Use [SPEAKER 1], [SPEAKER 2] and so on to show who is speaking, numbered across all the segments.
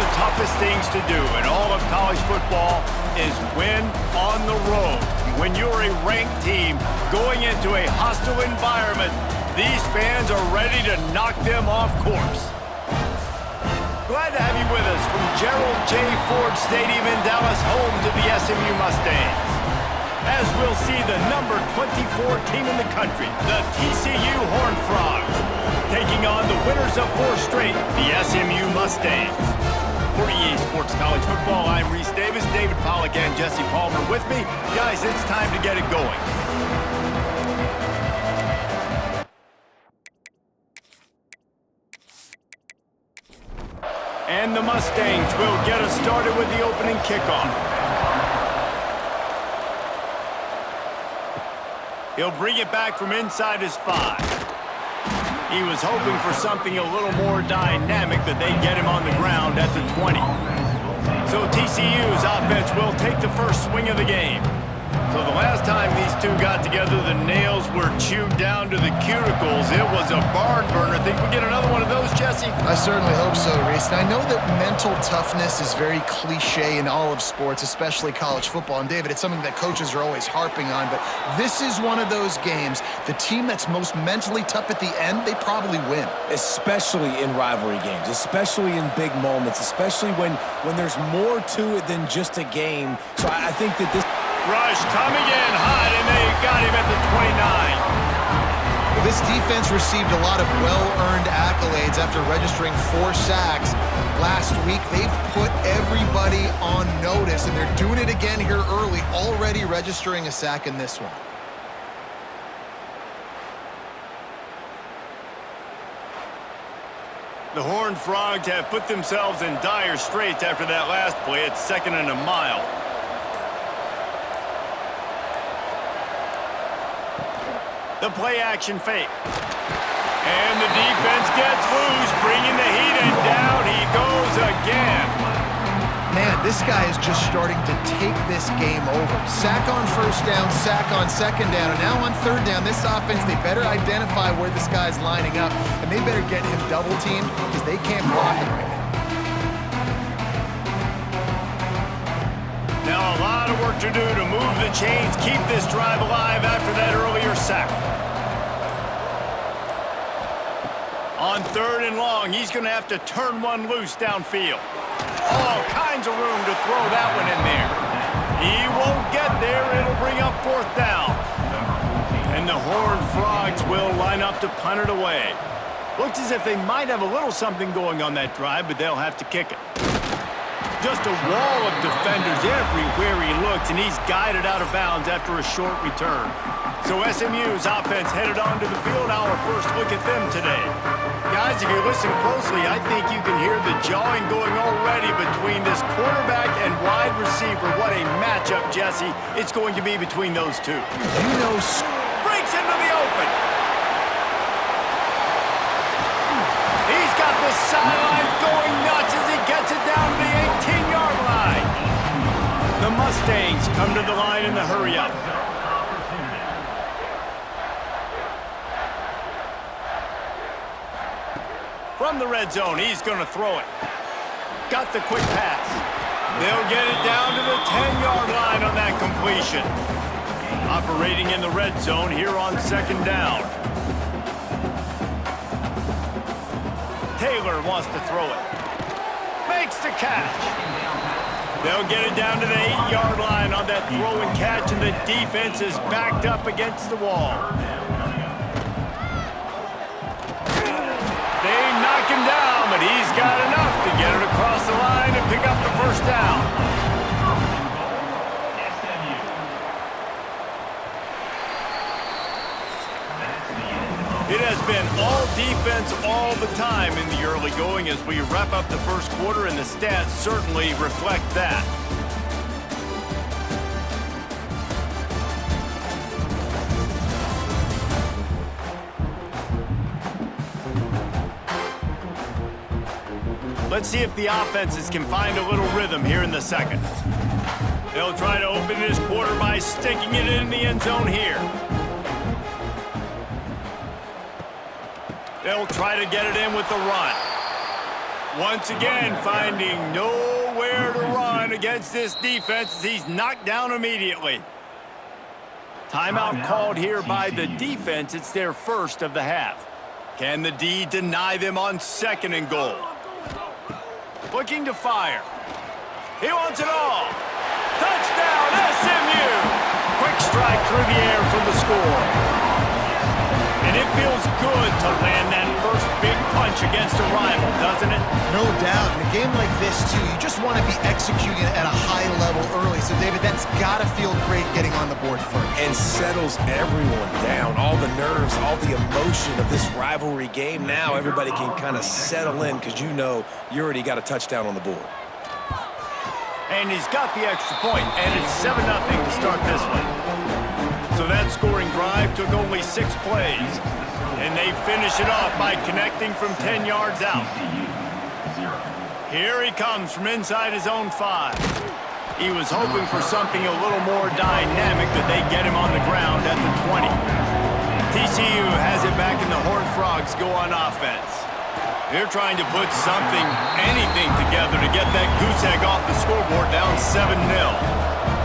[SPEAKER 1] the toughest things to do in all of college football is win on the road. When you're a ranked team going into a hostile environment, these fans are ready to knock them off course. Glad to have you with us from Gerald J. Ford Stadium in Dallas, home to the SMU Mustangs. As we'll see the number 24 team in the country, the TCU Horned Frogs, taking on the winners of 4 straight, the SMU Mustangs. For EA Sports College Football, I'm Reese Davis, David Pollack, and Jesse Palmer with me. Guys, it's time to get it going. And the Mustangs will get us started with the opening kickoff. He'll bring it back from inside his 5. He was hoping for something a little more dynamic, that they'd get him on the ground at the 20. So TCU's offense will take the first swing of the game. So the last time these two got together, the nails were chewed down to the cuticles. It was a barn burner. Think we get another one of those, Jesse?
[SPEAKER 2] I certainly hope so, Reese. And I know that mental toughness is very cliche in all of sports, especially college football. And David, it's something that coaches are always harping on. But this is one of those games, the team that's most mentally tough at the end, they probably win.
[SPEAKER 3] Especially in rivalry games, especially in big moments, especially when there's more to it than just a game. So I think that this...
[SPEAKER 1] Rush coming in hot, and they got him at the 29.
[SPEAKER 2] Well, this defense received a lot of well-earned accolades after registering 4 sacks last week. They've put everybody on notice, and they're doing it again here early, already registering a sack in this one.
[SPEAKER 1] The Horned Frogs have put themselves in dire straits after that last play. It's 2nd and a mile. The play-action fake. And the defense gets loose, bringing the heat, and down he goes again.
[SPEAKER 2] Man, this guy is just starting to take this game over. Sack on first down, sack on second down, and now on third down, this offense, they better identify where this guy's lining up, and they better get him double-teamed because they can't block him right now.
[SPEAKER 1] Now a lot of work to do to move the chains, keep this drive alive after that earlier sack. On 3rd and long, he's going to have to turn one loose downfield. All kinds of room to throw that one in there. He won't get there. It'll bring up 4th down. And the Horned Frogs will line up to punt it away. Looks as if they might have a little something going on that drive, but they'll have to kick it. Just a wall of defenders everywhere he looks, and he's guided out of bounds after a short return. So SMU's offense headed onto the field. Our first look at them today. Guys, if you listen closely, I think you can hear the jawing going already between this quarterback and wide receiver. What a matchup, Jesse, it's going to be between those two.
[SPEAKER 2] You know,
[SPEAKER 1] breaks into the open. He's got the sideline going nuts as he gets it down to the 18-yard line. The Mustangs come to the line in the hurry-up. From the red zone, he's going to throw it. Got the quick pass. They'll get it down to the 10-yard line on that completion. Operating in the red zone here on 2nd down. Taylor wants to throw it. Makes the catch. They'll get it down to the 8-yard line on that throw and catch, and the defense is backed up against the wall. They knock him down, but he's got enough to get it across the line and pick up the 1st down. It has been all defense all the time in the early going as we wrap up the first quarter, and the stats certainly reflect that. Let's see if the offenses can find a little rhythm here in the 2nd. They'll try to open this quarter by sticking it in the end zone here. They'll try to get it in with the run. Once again, finding nowhere to run against this defense as he's knocked down immediately. Timeout called here by the defense. It's their first of the half. Can the D deny them on 2nd and goal? Looking to fire. He wants it all. Touchdown, SMU! Quick strike through the air for the score. And it feels good to land that first big punch against a rival, doesn't it?
[SPEAKER 2] No doubt. In a game like this, too, you just want to be executing at a high level early. So, David, that's got to feel great getting on the board first.
[SPEAKER 3] And settles everyone down. All the nerves, all the emotion of this rivalry game. Now everybody can kind of settle in because you know you already got a touchdown on the board.
[SPEAKER 1] And he's got the extra point, and it's 7-0 to start this one. So that scoring drive took only 6 plays, and they finish it off by connecting from 10 yards out. Here he comes from inside his own 5. He was hoping for something a little more dynamic, but they get him on the ground at the 20. TCU has it back, and the Horned Frogs go on offense. They're trying to put something, anything together to get that goose egg off the scoreboard down 7-0.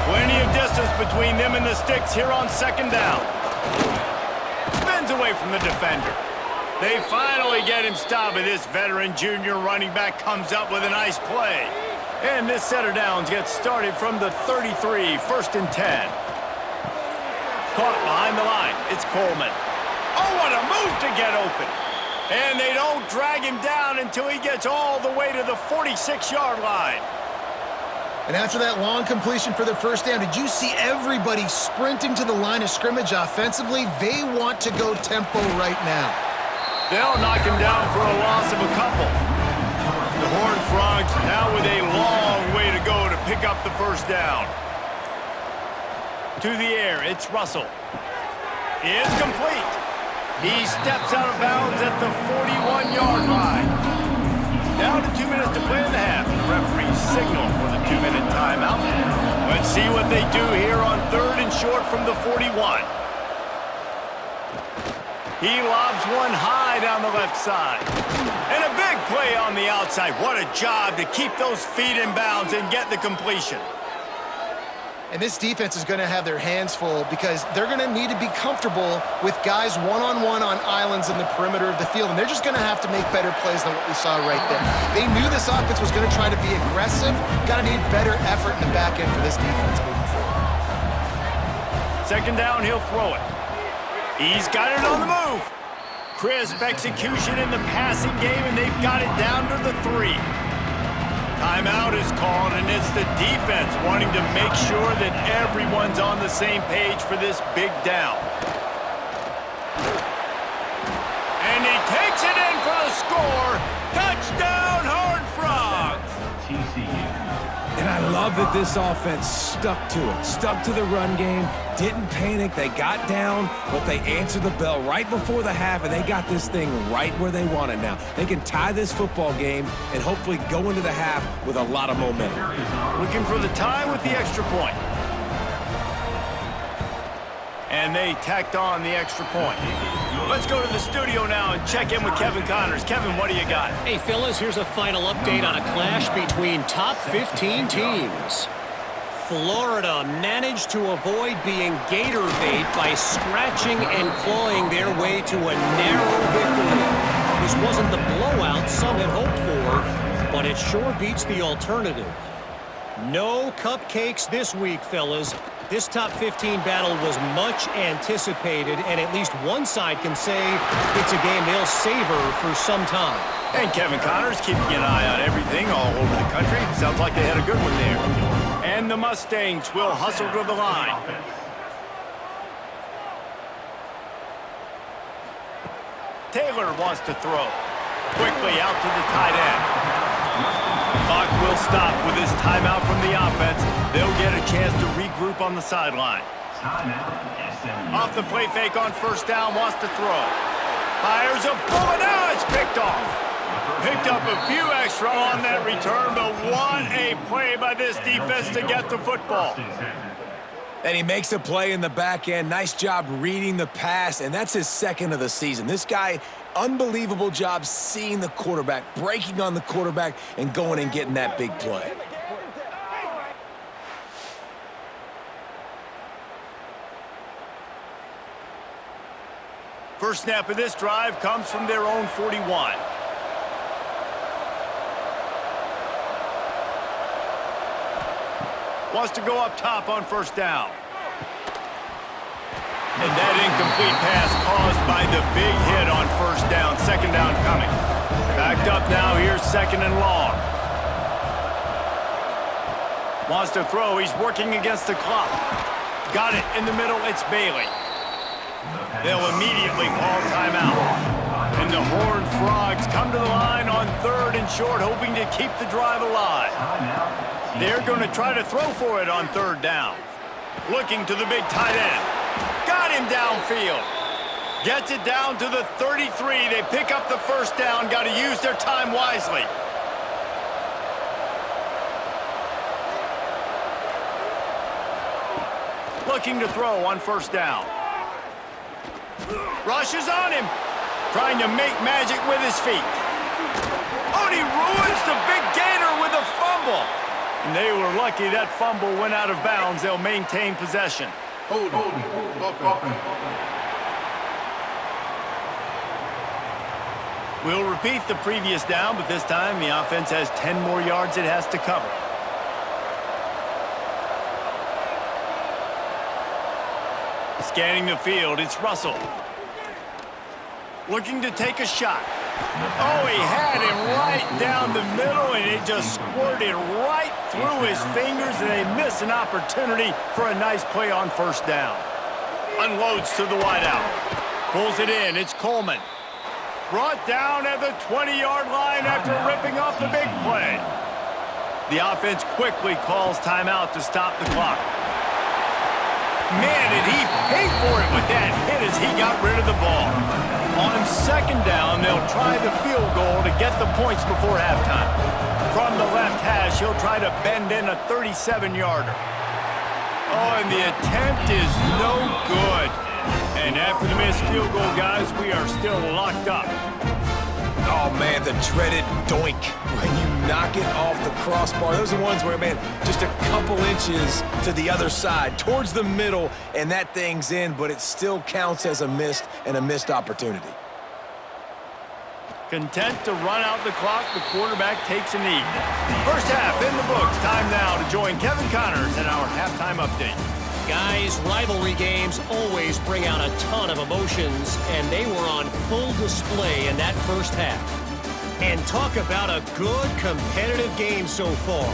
[SPEAKER 1] Plenty of distance between them and the sticks here on 2nd down. Spins away from the defender. They finally get him stopped, and this veteran junior running back comes up with a nice play. And this set of downs gets started from the 33, 1st and 10. Caught behind the line. It's Coleman. Oh, what a move to get open. And they don't drag him down until he gets all the way to the 46-yard line.
[SPEAKER 2] And after that long completion for the first down, did you see everybody sprinting to the line of scrimmage offensively? They want to go tempo right now.
[SPEAKER 1] They'll knock him down for a loss of a couple. The Horned Frogs now with a long way to go to pick up the first down. To the air, it's Russell. It's complete. He steps out of bounds at the 41-yard line. Down to 2 minutes to play in the half. The referee signal for the 2-minute timeout. Let's see what they do here on 3rd and short from the 41. He lobs one high down the left side. And a big play on the outside. What a job to keep those feet in bounds and get the completion.
[SPEAKER 2] And this defense is going to have their hands full because they're going to need to be comfortable with guys one-on-one on islands in the perimeter of the field. And they're just going to have to make better plays than what we saw right there. They knew this offense was going to try to be aggressive. Got to need better effort in the back end for this defense moving forward.
[SPEAKER 1] 2nd down, he'll throw it. He's got it on the move. Crisp execution in the passing game, and they've got it down to the 3. Timeout is called, and it's the defense wanting to make sure that everyone's on the same page for this big down. And he takes it in for the score. Touchdown, Horned Frogs!
[SPEAKER 3] And I love that this offense stuck to it, stuck to the run game, didn't panic. They got down, but they answered the bell right before the half, and they got this thing right where they want it now. They can tie this football game and hopefully go into the half with a lot of momentum.
[SPEAKER 1] Looking for the tie with the extra point. And they tacked on the extra point. Let's go to the studio now and check in with Kevin Connors. Kevin, what do you got?
[SPEAKER 4] Hey, fellas, here's a final update on a clash between top 15 teams. Florida managed to avoid being gator bait by scratching and clawing their way to a narrow victory. This wasn't the blowout some had hoped for, but it sure beats the alternative. No cupcakes this week, fellas. This top 15 battle was much anticipated, and at least one side can say it's a game they'll savor for some time.
[SPEAKER 1] And Kevin Connors keeping an eye on everything all over the country. Sounds like they had a good one there. And the Mustangs will hustle to the line. Taylor wants to throw. Quickly out to the tight end. Clock will stop with this timeout from the offense. They'll get a chance to regroup on the sideline. Off the play fake on 1st down, wants to throw. Fires a bullet. Now it's picked off. Picked up a few extra on that return, but what a play by this defense to get the football.
[SPEAKER 3] And he makes a play in the back end. Nice job reading the pass, and that's his second of the season. This guy, unbelievable job seeing the quarterback, breaking on the quarterback, and going and getting that big play.
[SPEAKER 1] First snap of this drive comes from their own 41. Wants to go up top on first down. And that incomplete pass caused by the big hit on first down. Second down coming. Backed up now. Here's second and long. Wants to throw. He's working against the clock. Got it in the middle. It's Bailey. They'll immediately call timeout. And the Horned Frogs come to the line on third and short, hoping to keep the drive alive. They're going to try to throw for it on third down. Looking to the big tight end. Got him downfield. Gets it down to the 33. They pick up the first down. Got to use their time wisely. Looking to throw on first down. Rushes on him. Trying to make magic with his feet. Oh, and he ruins the big gainer with a fumble. And they were lucky that fumble went out of bounds. They'll maintain possession.
[SPEAKER 5] Hold on.
[SPEAKER 1] We'll repeat the previous down, but this time the offense has 10 more yards it has to cover. Scanning the field, it's Russell. Looking to take a shot. Oh, he had him right down the middle, and it just squirted right through his fingers, and they miss an opportunity for a nice play on first down. Unloads to the wideout. Pulls it in. It's Coleman. Brought down at the 20-yard line after ripping off the big play. The offense quickly calls timeout to stop the clock. Man, did he pay for it with that hit as he got rid of the ball. On second down, they'll try the field goal to get the points before halftime. From the left hash, he'll try to bend in a 37-yarder. Oh, and the attempt is no good. And after the missed field goal, guys, we are still locked up.
[SPEAKER 3] Oh, man, the dreaded doink when you knock it off the crossbar. Those are ones where, man, just a couple inches to the other side, towards the middle, and that thing's in, but it still counts as a missed opportunity.
[SPEAKER 1] Content to run out the clock, the quarterback takes a knee. First half in the books. Time now to join Kevin Connors in our halftime update.
[SPEAKER 4] Guys, rivalry games always bring out a ton of emotions, and they were on full display in that first half. And talk about a good competitive game so far.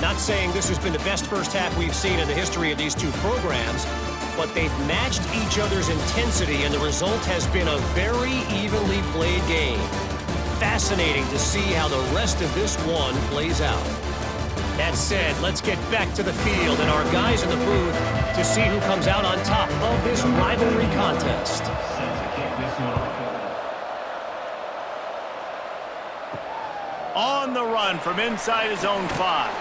[SPEAKER 4] Not saying this has been the best first half we've seen in the history of these two programs, but they've matched each other's intensity, and the result has been a very evenly played game. Fascinating to see how the rest of this one plays out. That said, let's get back to the field and our guys in the booth to see who comes out on top of this rivalry contest.
[SPEAKER 1] On the run from inside his own 5.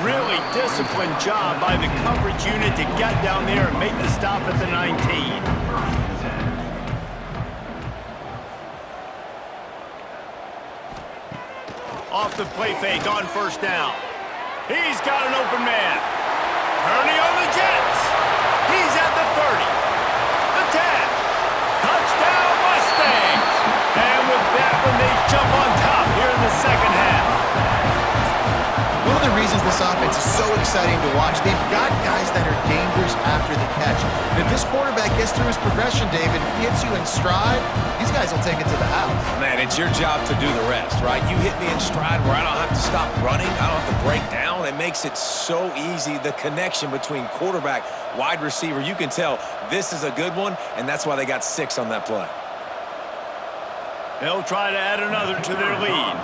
[SPEAKER 1] Really disciplined job by the coverage unit to get down there and make the stop at the 19. Off the play fake on first down. He's got an open man. Turning on the Jets. He's at the 30. The 10. Touchdown Mustangs. And with that one, they jump on top here in the second half.
[SPEAKER 2] One of the reasons this offense is so exciting to watch, they've got guys that are dangerous after the catch. And if this quarterback gets through his progression, David, hits you in stride, these guys will take it to the house.
[SPEAKER 3] Man, it's your job to do the rest, right? You hit me in stride where I don't have to stop running. I don't have to break down. It makes it so easy, the connection between quarterback, wide receiver. You can tell this is a good one, and that's why they got 6 on that play.
[SPEAKER 1] They'll try to add another to their lead.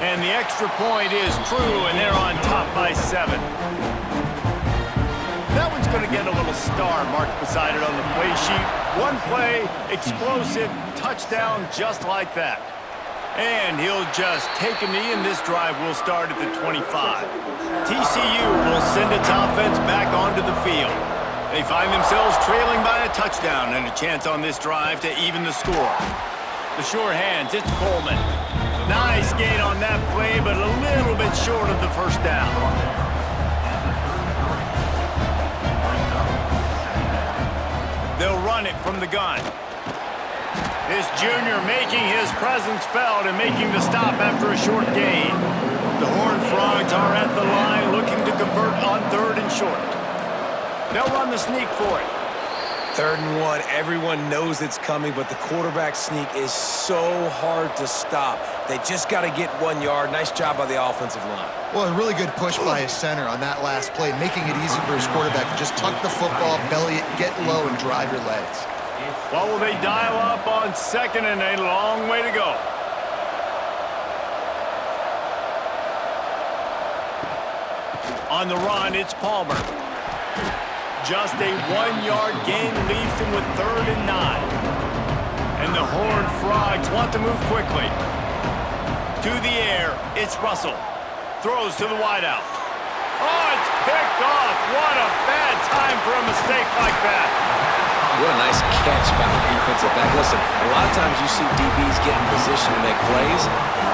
[SPEAKER 1] And the extra point is true, and they're on top by 7. That one's going to get a little star marked beside it on the play sheet. One play, explosive, touchdown just like that. And he'll just take a knee, and this drive will start at the 25. TCU will send its offense back onto the field. They find themselves trailing by a touchdown and a chance on this drive to even the score. The sure hands, it's Coleman. Nice gain on that play, but a little bit short of the first down. They'll run it from the gun. This junior making his presence felt and making the stop after a short gain. The Horned Frogs are at the line looking to convert on 3rd and short. They'll run the sneak for it.
[SPEAKER 3] 3rd and 1, everyone knows it's coming, but the quarterback sneak is so hard to stop. They just got to get 1 yard. Nice job by the offensive line.
[SPEAKER 2] Well, a really good push by his center on that last play, making it easy for his quarterback to just tuck the football, belly it, get low, and drive your legs.
[SPEAKER 1] Well, will they dial up on 2nd and a long way to go? On the run, it's Palmer. Just a 1-yard gain leaves him with 3rd and 9. And the Horned Frogs want to move quickly. To the air, it's Russell. Throws to the wideout. Oh, it's picked off. What a bad time for a mistake like that.
[SPEAKER 3] What a nice catch by the defensive back. Listen, a lot of times you see DBs get in position to make plays,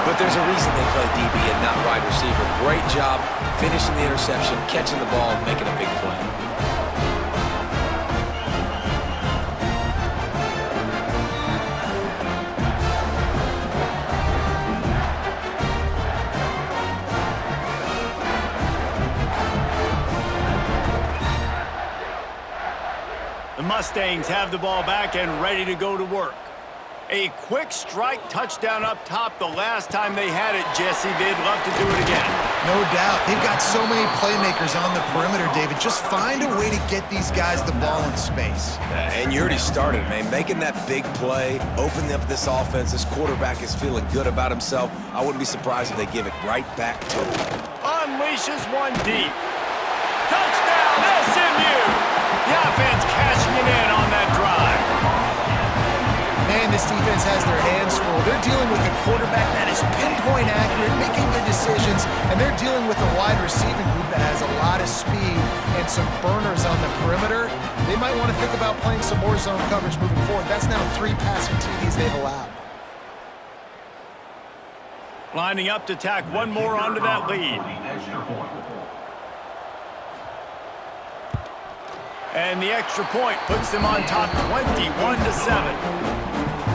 [SPEAKER 3] but there's a reason they play DB and not wide receiver. Great job finishing the interception, catching the ball, making a big play.
[SPEAKER 1] The Mustangs have the ball back and ready to go to work. A quick strike touchdown up top the last time they had it, Jesse. They'd love to do it again.
[SPEAKER 2] No doubt. They've got so many playmakers on the perimeter, David. Just find a way to get these guys the ball in space.
[SPEAKER 3] And you already started, man. Making that big play, opening up this offense. This quarterback is feeling good about himself. I wouldn't be surprised if they give it right back to him.
[SPEAKER 1] Unleashes one deep. Touchdown, SMU! The offense cashing it in on that drive.
[SPEAKER 2] Man, this defense has their hands full. They're dealing with a quarterback that is pinpoint accurate, making good decisions, and they're dealing with a wide receiving group that has a lot of speed and some burners on the perimeter. They might want to think about playing some more zone coverage moving forward. That's now 3 passing TDs they've allowed.
[SPEAKER 1] Lining up to tack one more onto that lead. And the extra point puts them on top 21-7.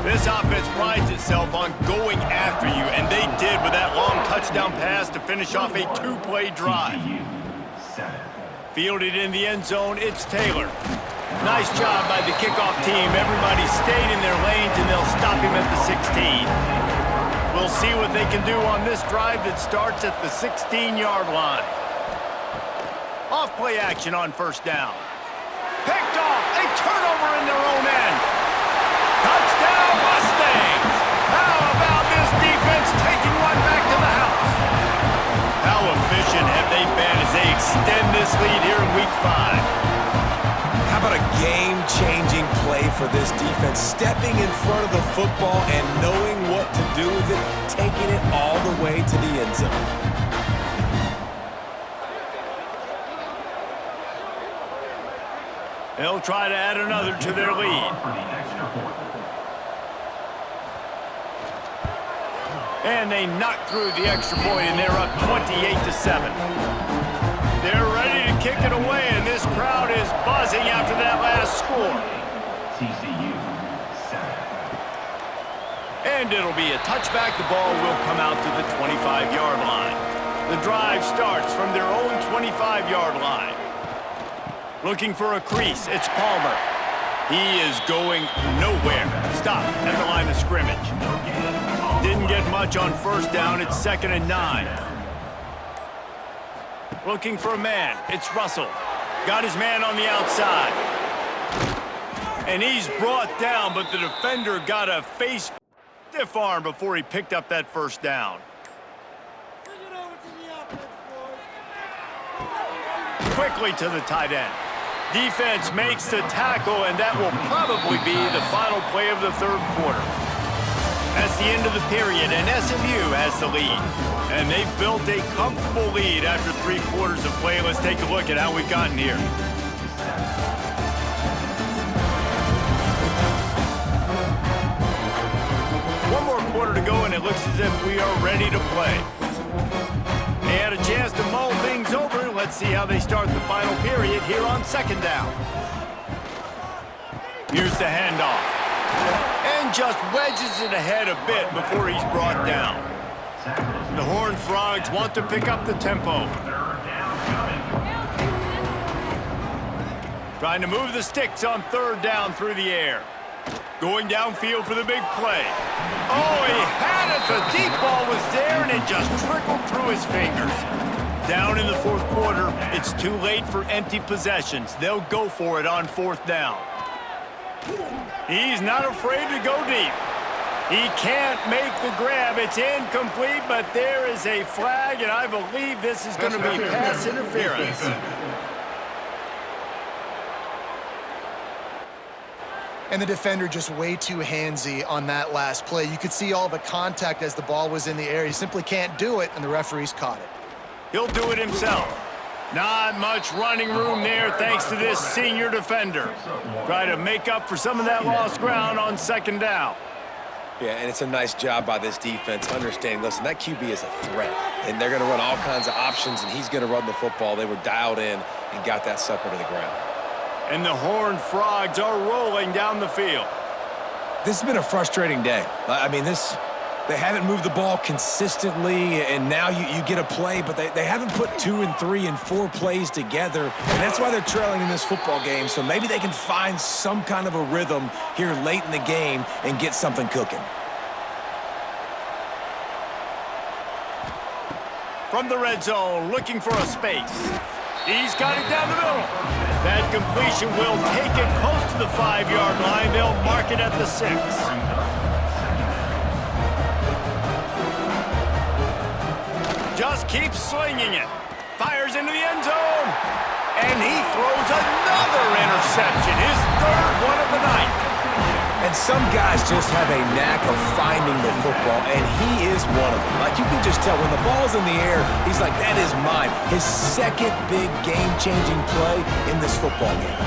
[SPEAKER 1] This offense prides itself on going after you, and they did with that long touchdown pass to finish off a 2-play drive. Fielded in the end zone, it's Taylor. Nice job by the kickoff team. Everybody stayed in their lanes, and they'll stop him at the 16. We'll see what they can do on this drive that starts at the 16-yard line. Off play action on 1st down. Picked off, a turnover in their own end. Touchdown, Mustangs! How about this defense taking one back to the house? How efficient have they been as they extend this lead here in Week 5?
[SPEAKER 3] How about a game-changing play for this defense? Stepping in front of the football and knowing what to do with it, taking it all the way to the end zone.
[SPEAKER 1] They'll try to add another to their lead. And they knock through the extra point, and they're up 28-7. They're ready to kick it away, and this crowd is buzzing after that last score.
[SPEAKER 6] TCU 7.
[SPEAKER 1] And it'll be a touchback. The ball will come out to the 25-yard line. The drive starts from their own 25-yard line. Looking for a crease, it's Palmer. He is going nowhere. Stop at the line of scrimmage. Didn't get much on 1st down, it's 2nd and 9. Looking for a man, it's Russell. Got his man on the outside. And he's brought down, but the defender got a face stiff arm before he picked up that 1st down. Quickly to the tight end. Defense makes the tackle, and that will probably be the final play of the 3rd quarter. That's the end of the period, and SMU has the lead. And they've built a comfortable lead after 3 quarters of play. Let's take a look at how we've gotten here. One more quarter to go, and it looks as if we are ready to play. They had a chance to mull things over. Let's see how they start the final period here on second down. Here's the handoff. And just wedges it ahead a bit before he's brought down. The Horned Frogs want to pick up the tempo. Trying to move the sticks on third down through the air. Going downfield for the big play. Oh, he had it. The deep ball was there, and it just trickled through his fingers. Down in the fourth quarter, it's too late for empty possessions. They'll go for it on fourth down. He's not afraid to go deep. He can't make the grab. It's incomplete, but there is a flag, and I believe this is going to be pass interference.
[SPEAKER 2] And the defender just way too handsy on that last play. You could see all the contact as the ball was in the air. He simply can't do it, and the referee's caught it.
[SPEAKER 1] He'll do it himself. Not much running room there thanks to this senior defender. Try to make up for some of that lost ground on second down.
[SPEAKER 3] Yeah, and it's a nice job by this defense understanding, listen, that QB is a threat, and they're going to run all kinds of options, and he's going to run the football. They were dialed in and got that sucker to the ground.
[SPEAKER 1] And the Horned Frogs are rolling down the field.
[SPEAKER 3] This has been a frustrating day. I mean, they haven't moved the ball consistently, and now you get a play, but they haven't put 2 and 3 and 4 plays together, and that's why they're trailing in this football game. So maybe they can find some kind of a rhythm here late in the game and get something cooking.
[SPEAKER 1] From the red zone, looking for a space. He's got it down the middle. That completion will take it close to the 5-yard line. They'll mark it at the 6. Just keeps slinging it. Fires into the end zone. And he throws another interception. His third one of the night.
[SPEAKER 3] And some guys just have a knack of finding the football, and he is one of them. Like, you can just tell when the ball's in the air, he's like, that is mine. His second big game-changing play in this football game.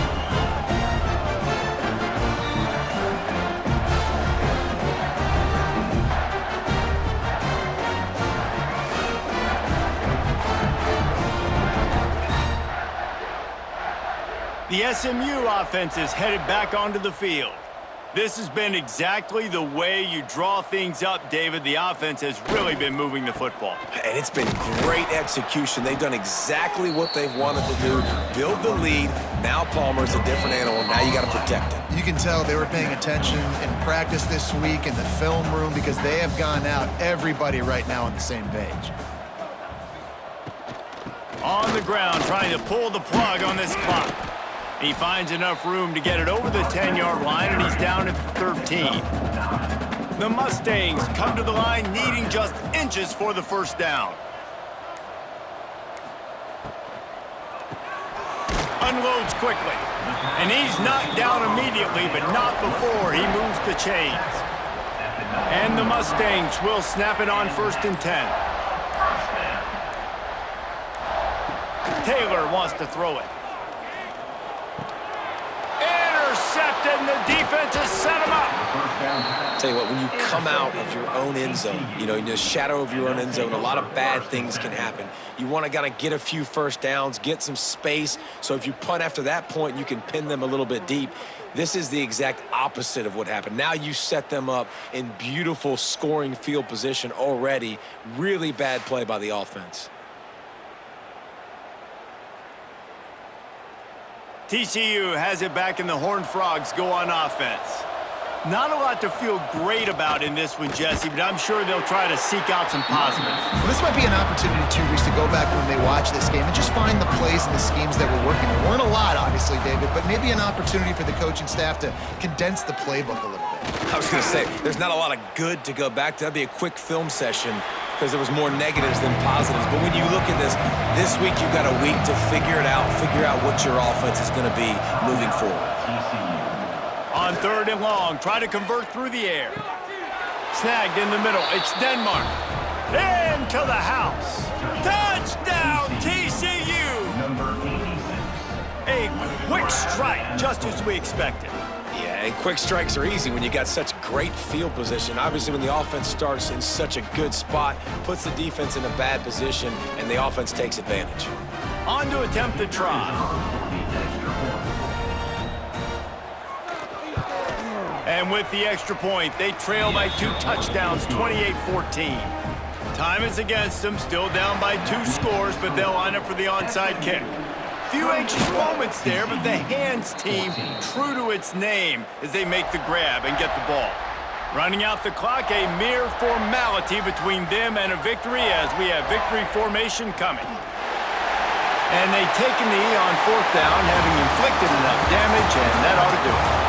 [SPEAKER 1] The SMU offense is headed back onto the field. This has been exactly the way you draw things up, David. The offense has really been moving the football.
[SPEAKER 3] And it's been great execution. They've done exactly what they've wanted to do. Build the lead. Now Palmer's a different animal. Now you got to protect him.
[SPEAKER 2] You can tell they were paying attention in practice this week in the film room because they have gone out, everybody right now on the same page. On the ground, trying to pull the plug on this clock. He finds enough room to get it over the 10-yard line, and he's down at the 13. The Mustangs come to the line needing just inches for the first down. Unloads quickly, and he's knocked down immediately, but not before he moves the chains. And the Mustangs will snap it on 1st and 10. Taylor wants to throw it. Intercepted, and the defense has set him up.
[SPEAKER 3] Tell you what, when you come out of your own end zone, in the shadow of your own end zone, a lot of bad things can happen. You want to kind of get a few first downs, get some space, so if you punt after that point, you can pin them a little bit deep. This is the exact opposite of what happened. Now you set them up in beautiful scoring field position already. Really bad play by the offense.
[SPEAKER 1] TCU has it back, and the Horned Frogs go on offense. Not a lot to feel great about in this one, Jesse, but I'm sure they'll try to seek out some positives.
[SPEAKER 2] Well, this might be an opportunity, too, Reese, to go back when they watch this game and just find the plays and the schemes that were working. There weren't a lot, obviously, David, but maybe an opportunity for the coaching staff to condense the playbook a little bit.
[SPEAKER 3] I was going to say, there's not a lot of good to go back to. That'd be a quick film session because there was more negatives than positives. But when you look at this week you've got a week to figure out what your offense is going to be moving forward.
[SPEAKER 1] On 3rd and long, try to convert through the air. Snagged in the middle. It's Denmark. Into the house. Touchdown, TCU!
[SPEAKER 6] Number 86.
[SPEAKER 1] A quick strike, just as we expected.
[SPEAKER 3] Yeah, and quick strikes are easy when you got such great field position. Obviously, when the offense starts in such a good spot, puts the defense in a bad position, and the offense takes advantage.
[SPEAKER 1] On to attempt the try. And with the extra point, they trail by 2 touchdowns, 28-14. Time is against them, still down by 2 scores, but they'll line up for the onside kick. Few anxious moments there, but the hands team true to its name as they make the grab and get the ball. Running out the clock, a mere formality between them and a victory as we have victory formation coming. And they take a knee on 4th down, having inflicted enough damage, and that ought to do it.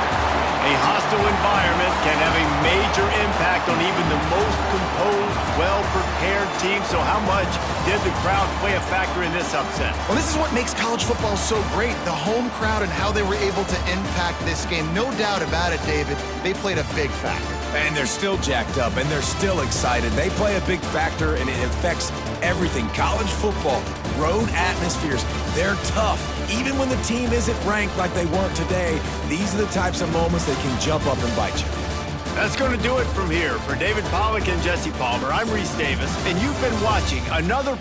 [SPEAKER 1] A hostile environment can have a major impact on even the most composed, well-prepared team. So how much did the crowd play a factor in this upset?
[SPEAKER 2] Well, this is what makes college football so great, the home crowd and how they were able to impact this game. No doubt about it, David, they played a big factor.
[SPEAKER 3] And they're still jacked up, and they're still excited. They play a big factor, and it affects everything. College football, road atmospheres, they're tough. Even when the team isn't ranked like they weren't today, these are the types of moments that can jump up and bite you.
[SPEAKER 1] That's going to do it from here. For David Pollack and Jesse Palmer, I'm Reese Davis, and you've been watching another